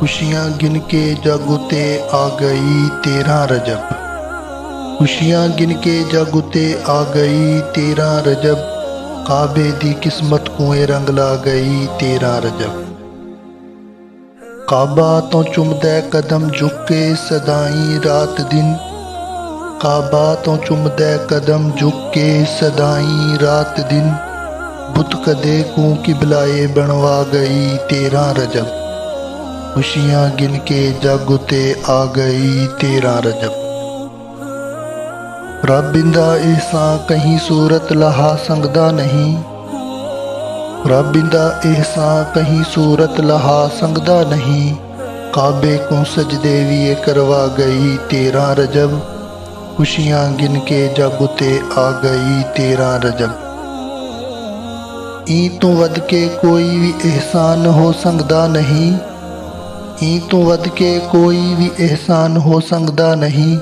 खुशियाँ गिन के जगुते आ गई 13 रजब। खुशियाँ गिन के जगुते आ गई 13 रजब। काबे दी किस्मत कुएं रंग ला गई 13 रजब। काबा तो चुमदै कदम झुक के सदाई रात दिन। काबा तो चुमदै कदम झुक के सदाई रात दिन। बुत कदे को किबलाए बनवा गई 13 रजब। खुशियाँ गिन के जगुते आ गई 13 रजब। रबिंदा एहसां कहीं सूरत लहा संगदा नहीं। रबिंदा एहसां कहीं सूरत लहा संगदा नहीं। काबे को सजदे भी करवा गई 13 रजब। खुशियाँ गिन के जगुते आ गई 13 रजब। ई तो वध के कोई भी एहसान हो संगदा नहीं। ई तो वध के कोई भी एहसान हो संगदा नहीं।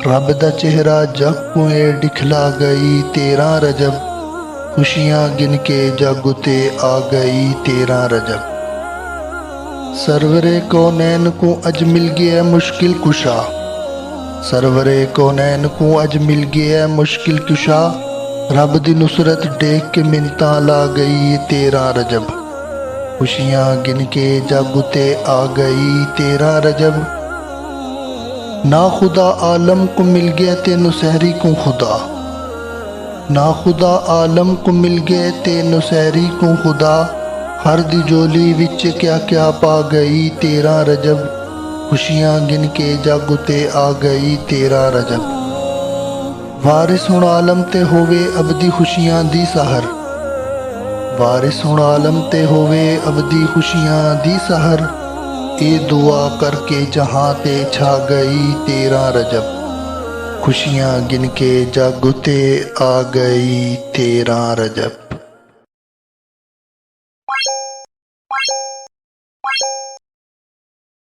रब दा चेहरा जग कुएं दिखला गई 13 रजब। खुशियाँ गिन के जगुते आ गई 13 रजब। सरवरे कौनैन को अज मिल गया मुश्किल कुशा। सरवरे कौनैन को अज मिल गया मुश्किल कुशा। रब दी नुसरत देख के मिन्नतां ला गई 13 रजब। खुशियाँ गिन के जगुते आ गई 13 रजब। ना खुदा आलम को मिल गया ते नुसहरी को खुदा। ना खुदा आलम को मिल गए ते नुसहरी को खुदा। हर दी जोली विच क्या क्या पा गई 13 रजब। खुशियाँ गिन के जगुते आ गई 13 रजब। वारिस हुण आलम ते होवे अबदी खुशियाँ दी सहर। वारिस हुण आलम ते होवे अबदी खुशियाँ दी सहर। ए दुआ करके जहाँ ते छा गई 13 रजब। खुशियाँ गिन के जगुते आ गई 13 रजब।